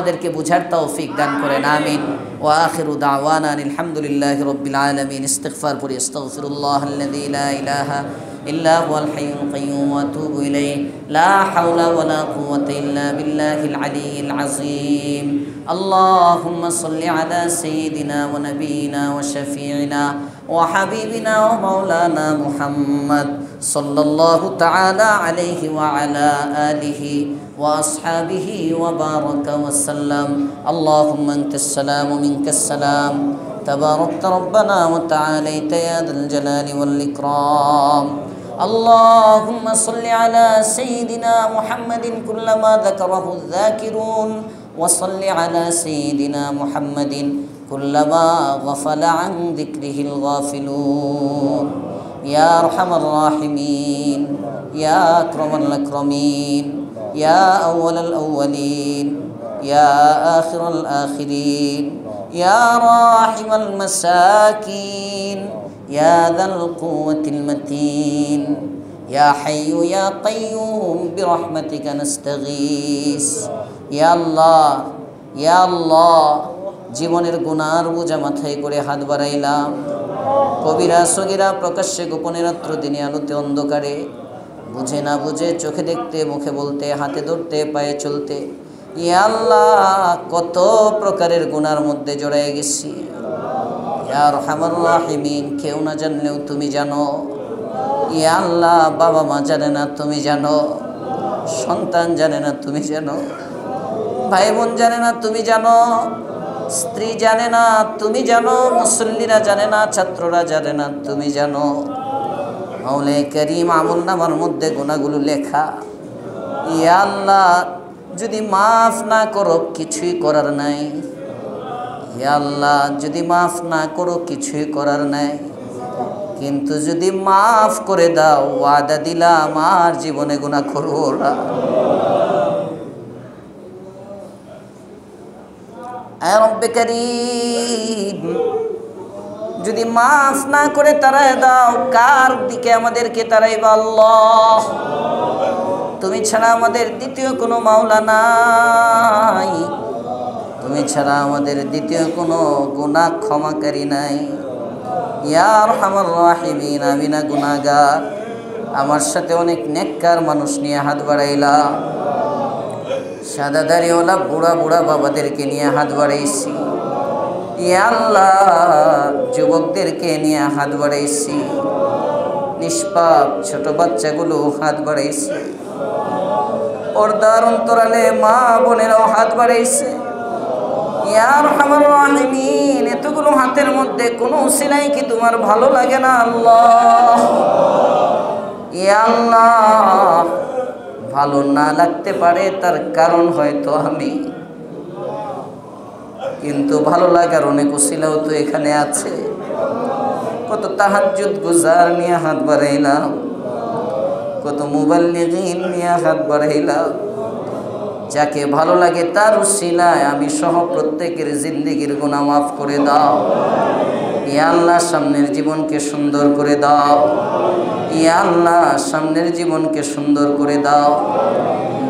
আমাদেরকে বুঝার তৌফিক দান করেন, আমিন। ওয়া আখিরু দাওয়ানা আলহামদুলিল্লাহি রাব্বিল আলামিন। ইস্তিগফার পড়ি, আস্তাগফিরুল্লাহাল্লাযী লা ইলাহা ইল্লা হুয়াল হাইয়ুল কাইয়্যুম ওয়া আতুবু ইলাইহি। লা হাওলা ওয়া লা কুওয়াতা ইল্লা বিল্লাহিল আলিয়্যিল আযীম। আল্লাহুম্মা সাল্লি আলা সাইয়্যিদিনা ওয়া নাবিয়িনা ওয়া শাফিঈনা ওয়া হাবিবিনা ওয়া মাওলানা মুহাম্মদ সাল্লাল্লাহু তাআলা আলাইহি ওয়া আলা আলিহি ওয়া আসহাবিহি ওয়া বারাকা ওয়া সাল্লাম। আল্লাহুম্মা আনতাস সালাম ওয়া মিনকাস সালাম। তাবারাকতা রব্বানা ওয়া তাআলাইতা ইয়া যাল জালালি ওয়াল ইকরাম। اللهم صل على سيدنا محمد كلما ذكره الذاكرون وصل على سيدنا محمد كلما غفل عن ذكره الغافلون يا أرحم الراحمين يا أكرم الأكرمين يا أول الأولين يا آخر الآخرين يا راحم المساكين يا ذا القوة المتين يا حي يا قيوم برحمتك نستغيث يا الله يا الله জীবনের গুনার বোঝা মাথায় করে হাত বাড়াইলাম। কবিরা সগীরা প্রকাশ্যে গোপনে রাত্র দিনে আলোতে অন্ধকারে, বুঝে না বুঝে, চোখে দেখতে মুখে বলতে, হাতে ধরতে পায়ে চলতে, ইয়া আল্লাহ কত প্রকারের গুনার মধ্যে জড়ায় গেছি। ইয়া আরহামার রাহিমিন, কেউ না জানলেও তুমি জানো। ইয়া আল্লাহ বাবা মা জানে না, তুমি জানো। সন্তান জানে না, তুমি জানো। ভাই বোন জানে না, তুমি জানো। স্ত্রী জানে না, তুমি জানো। মুসল্লিরা জানে না, ছাত্ররা জানে না, তুমি জানো। মাওলায়ে কারীম আমলনামার মধ্যে গুনাহগুলো লেখা। ইয়া আল্লাহ যদি মাফ না করো কিছুই করার নাই। ইয়া আল্লাহ যদি মাফ না করো কিছুই করার নাই, কিন্তু যদি মাফ করে দাও ওয়াদা দিলাম আর জীবনে গুনাহ করব না। আয় রব্বে কারীম, যদি মাফ না করে তাড়ায় দাও, কার দিকে আমাদেরকে তাড়াইবা আল্লাহ? তুমি ছাড়া আমাদের দ্বিতীয় কোনো মাওলা নাই, তুমি ছাড়া আমাদের দ্বিতীয় কোনো গুনাহ ক্ষমাকারী নাই। ইয়া আরহামার রাহিমিন, আমি না গুনাহগার, আমার সাথে অনেক নেককার মানুষ নিয়ে হাত বাড়াইলাম। সাদা দাড়িওয়ালা বুড়া বুড়া বাবাদেরকে নিয়ে হাত বাড়াইছি। ইয়া আল্লাহ যুবকদেরকে নিয়ে হাত বাড়াইছি। নিষ্পাপ ছোট বাচ্চাগুলো হাত বাড়াইছে। পর্দার অন্তরালে মা বোনেরাও হাত বাড়াইছে। ইয়া আরহামার রাহিমিন, এতগুলো হাতের মধ্যে কোনো উসিলাই কি তোমার ভালো লাগে না আল্লাহ? ইয়া আল্লাহ ভালো না লাগতে পারে, তার কারণ হয়তো আমি, কিন্তু ভালো লাগার অনেক উসিলাও তো এখানে আছে। কত তাহাজ্জুদ গুজার নিয়ে হাত বাড়াইলাম, কত মুবাল্লিগিন নিয়ে হাত বাড়াইলাম। যাকে ভালো লাগে তার উসিলায় আমি সহ প্রত্যেকের জিন্দেগির গুনাহ মাফ করে দাও। ইয়া আল্লাহ সামনের জীবনকে সুন্দর করে দাও। ইয়া আল্লাহ সামনের জীবনকে সুন্দর করে দাও।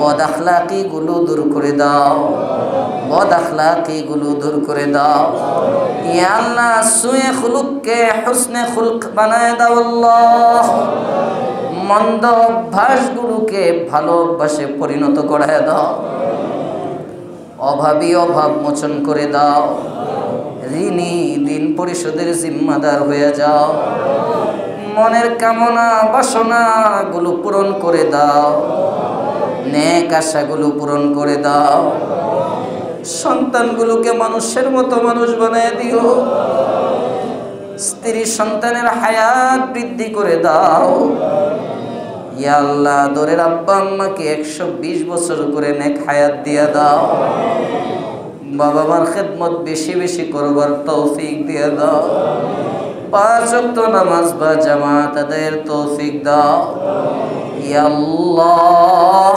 বদ আখলাকি গুলো দূর করে দাও, বদ আখলাকি গুলো দূর করে দাও। ইয়া আল্লাহ সুয়ে খুলুককে হুসনে খুলক বানায় দাও আল্লাহ। মন্দ অভ্যাসগুলোকে ভালো অভ্যাসে পরিণত করায় দাও। অভাবী অভাব মোচন করে দাও। ঋণী ঋণ পরিশোধের জিম্মাদার হয়ে যাও। মনের কামনা বাসনাগুলো পূরণ করে দাও। নেক আশাগুলো পূরণ করে দাও। সন্তানগুলোকে মানুষের মতো মানুষ বানিয়ে দিও। স্ত্রী সন্তানের হায়াত বৃদ্ধি করে দাও। ইয়া আল্লাহ দরের আব্বা আম্মাকে 120 বছর করে নেক হায়াত দিয়া দাও। বাবা মার খেদমত বেশি বেশি করবার তৌফিক দিয়া দাও। 5 ওয়াক্ত নামাজ বা জামাত আদায়ের তৌফিক দাও। ইয়া আল্লাহ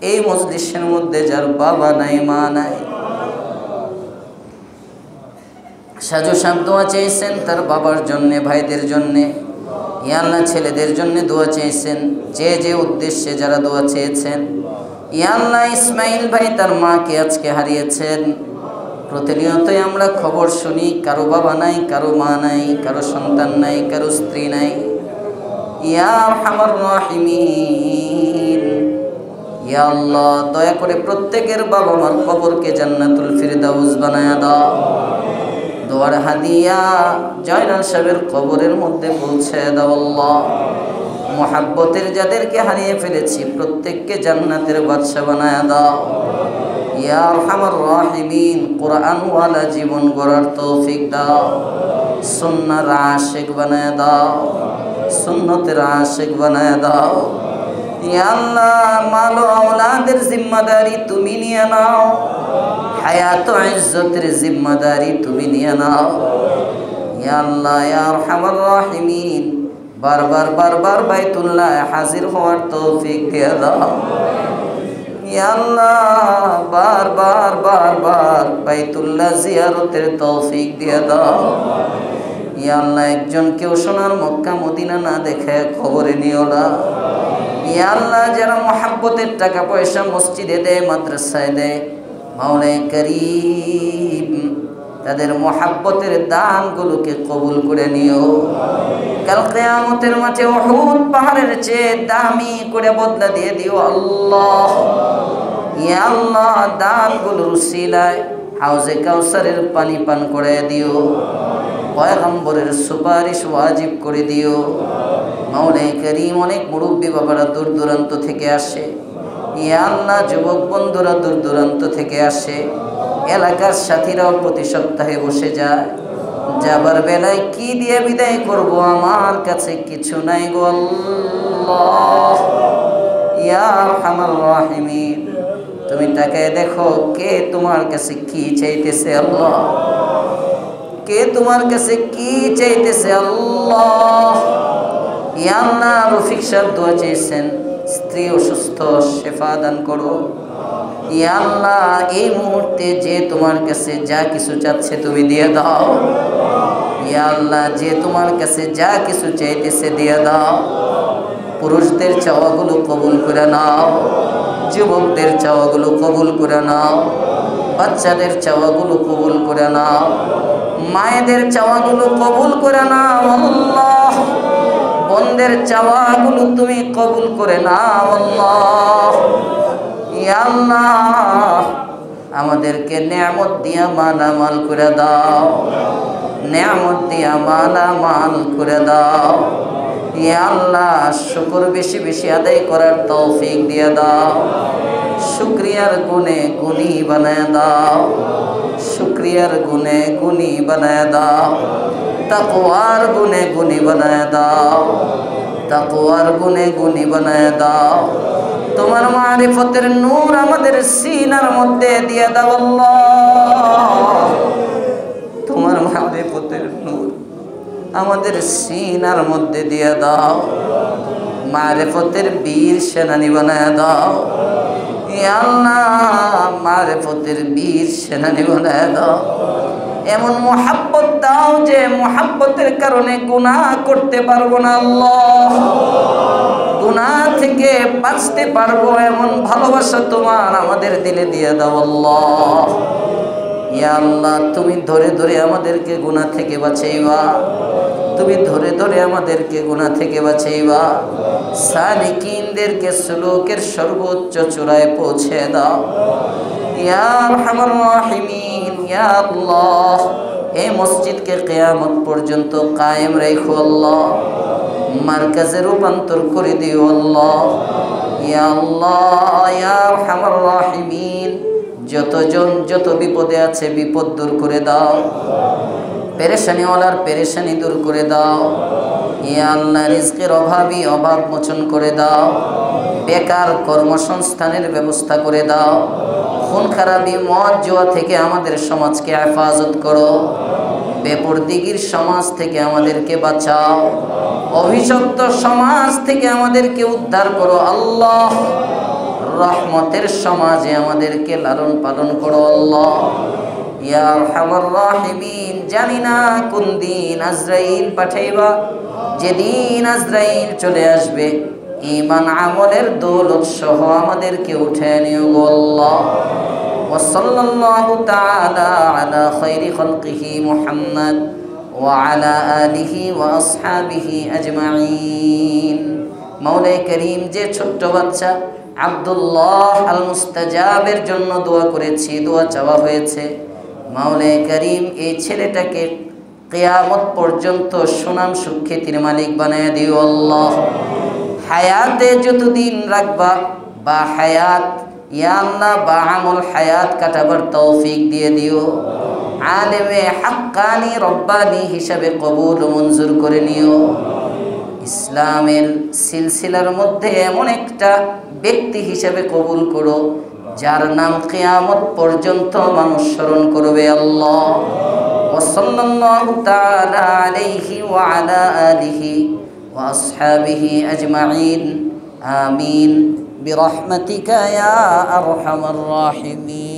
এই মজলিসের মধ্যে যার বাবা নাই মা নাই, সাজু সাহেব দোয়া চেয়েছেন তার বাবার জন্যে, ভাইদের জন্যে। ইয়া আল্লাহ ছেলেদের জন্য দোয়া চেয়েছেন। যে যে উদ্দেশ্যে যারা দোয়া চেয়েছেন ইয়া আল্লাহ, ইসমাইল ভাই তার মাকে আজকে হারিয়েছেন। প্রতিনিয়তই আমরা খবর শুনি, কারো বাবা নাই, কারো মা নাই, কারো সন্তান নাই, কারো স্ত্রী নাই। ইয়া আরহামার রাহিমিন, ইয়া আল্লাহ, দয়া করে প্রত্যেকের বাবা মার কবরকে জান্নাতুল ফিরদাউস বানায়া দাও। দোয়ার হাদিয়া জয়নাল সাহেবের কবরের মধ্যে পৌঁছে দাও আল্লাহ। মুহাব্বতের যাদেরকে হারিয়ে ফেলেছি প্রত্যেককে জান্নাতের বাদশা বানায়া দাও। ইয়া আরহামার রাহিমিন, কোরআনওয়ালা জীবন গড়ার তৌফিক দাও। সুন্নাহর আশিক বানায়া দাও, সুন্নতের আশিক বানায়া দাও। ইয়া আল্লাহ, মাল ও আওলাদের জিম্মাদারি তুমি নিয়ে নাও, হায়াত ও ইজ্জতের জিম্মাদারি তুমি নিয়ে নাও। ইয়া আল্লাহ, ইয়া আরহামার রাহিমিন, বারবার বারবার বাইতুল্লাহ হাজির হওয়ার তৌফিক দিয়ে দাও। ইয়া আল্লাহ, বারবার বারবার বাইতুল্লাহ জিয়ারতের তৌফিক দিয়ে দাও। ইয়া আল্লাহ, একজন কেউ সোনার মক্কা মদিনা না দেখে খবরে নিও না। ইয়া আল্লাহ, যারা মুহাব্বতের টাকা পয়সা মসজিদে দেয়, মাদ্রাসায় দেয়, মাওলায়ে করিম তাদের মুহাব্বতের দানগুলোকে কবুল করে নিও। কাল কিয়ামতের মাঠে উহুদ পাহাড়ের চেয়ে দামি করে বদলা দিয়ে দিও আল্লাহ। ইয়া আল্লাহ, দানগুলোর উসিলায় হাউজে কাউসারের পানি পান করে দিও। পয়গম্বরের সুপারিশ ওয়াজিব করে দিও। মাওলায়ে করিম, অনেক মুরব্বী বাবারা দূর দূরান্ত থেকে আসে। ইয়া আল্লাহ, যুবক বন্ধুরা দূর দূরান্ত থেকে আসে। এলাকার সাথীরাও প্রতি সপ্তাহে বসে যায়। যাবার বেলায় কি দিয়ে বিদায় করব, আমার কাছে কিছু নাই গো আল্লাহ। ইয়া আরহামার রাহিমিন, তুমি তাকে দেখো, কে তোমার কাছে কি চাইতেছে আল্লাহ, কে তোমার কাছে কি চাইতেছে আল্লাহ। ইয়া আল্লাহ, রফিক সাহেব দোয়া চেয়েছেন, স্ত্রী অসুস্থ, শেফা দান করো। ইয়া আল্লাহ, এই মুহূর্তে যে তোমার কাছে যা কিছু চাচ্ছে তুমি দিয়ে দাও। ইয়া আল্লাহ, যে তোমার কাছে যা কিছু চাইতেছে দিয়ে দাও। পুরুষদের চাওয়াগুলো কবুল করে নাও, যুবকদের চাওয়াগুলো কবুল করে নাও, বাচ্চাদের চাওয়াগুলো কবুল করে নাও, মায়েদের চাওয়াগুলো কবুল করে নাও আল্লাহ। বোনদের চাওয়াগুলো তুমি কবুল করে নাও আল্লাহ। ইয়া আল্লাহ, আমাদেরকে নিয়ামত দিয়া মালামাল করে দাও, নিয়ামত দিয়া মালামাল করে দাও। ইয়া আল্লাহ, শুকর বেশি বেশি আদায় করার তৌফিক দিয়ে দাও। শুকরিয়ার গুণে গুণী বানায় দাও, শুকরিয়ার গুণে গুণী বানায় দাও। তাকওয়ার গুণে গুণী বানায় দাও, তাকওয়ার গুণে গুণী বানায় দাও। তোমার মারিফতের নূর আমাদের সিনার মধ্যে দিয়ে দাও আল্লাহ। তোমার মারিফতের নূর আমাদের সিনার মধ্যে দিয়ে দাও। মারিফতের বীর সেনানী বানায় দাও। ইয়া আল্লাহ, মারিফতের বীর সেনানী বানায় দাও। এমন মুহাব্বত দাও যে মুহাব্বতের কারণে গুনাহ করতে পারবো না আল্লাহ, গুনাহ থেকে বাঁচতে পারবো এমন ভালোবাসা তোমার আমাদের দিলে দিয়ে দাও আল্লাহ। ইয়া আল্লাহ, তুমি ধরে ধরে আমাদেরকে গুনাহ থেকে বাঁচাইবা, তুমি ধরে ধরে আমাদেরকে গুনাহ থেকে বাঁচাইবা। সালিকিনদেরকে সুলুকের সর্বোচ্চ চূড়ায় পৌঁছে দাও। ইয়া আরহামার রাহিমিন, ইয়া আল্লাহ, এই মসজিদকে কিয়ামত পর্যন্ত কায়েম রাখো আল্লাহ, মার্কাজে রূপান্তর করে দিও আল্লাহ। ইয়া আল্লাহ, ইয়া আরহামার রাহিমিন, যতজন যত বিপদে আছে বিপদ দূর করে দাও, পেরেশানিওয়ালার পেরেশানি দূর করে দাও। ইয়া আল্লাহ, রিজকের অভাবী অভাব মোচন করে দাও, বেকার কর্মসংস্থানের ব্যবস্থা করে দাও। খুন খারাপি মদ জুয়া থেকে আমাদের সমাজকে হেফাজত করো, বেপরদিগির সমাজ থেকে আমাদেরকে বাঁচাও, অভিশপ্ত সমাজ থেকে আমাদেরকে উদ্ধার করো আল্লাহ। রহমতের সমাজে আমাদেরকে লালন পালন করো আল্লাহ। ইয়া আরহামার রাহিমিন, জানি না কোন দিন আজরাইল পাঠাইবা, যেদিন আজরাইল চলে আসবে ঈমান আমলের দৌলত সহ আমাদেরকে উঠে নিও গো আল্লাহ। ওয়া সাল্লাল্লাহু তাআলা আলা খায়রি খালকিহি মুহাম্মদ ওয়া আলা আলিহি ওয়া আসহাবিহি আজমাইন। মাওলাই করিম, যে ছোট্ট বাচ্চা আব্দুল্লাহ আল মুস্তাজাবের জন্য দোয়া করেছি, দোয়া চাওয়া হয়েছে, মাওলাই করিম এই ছেলেটাকে কিয়ামত পর্যন্ত সুনাম সুখ্যাতির মালিক বানায় দিও আল্লাহ। হায়াতে যতদিন রাখবা বা হায়াত ইয়া আল্লাহ বা আমল হায়াত কাটাবার তৌফিক দিয়ে দিও। আলেমে হাক্কানি রব্বানি হিসাবে কবুল ও মঞ্জুর করে নিও। ইসলামের সিলসিলার মধ্যে এমন একটা ব্যক্তি হিসাবে কবুল করো যার নাম কিয়ামত পর্যন্ত মানুষ স্মরণ করবে আল্লাহ। ওয়া সাল্লাল্লাহু তাআলা আলাইহি ওয়া আলা আলিহি ওয়া আসহাবিহি আজমাইন। আমিন বিরহমাতিকা ইয়া আরহামার রাহিমিন।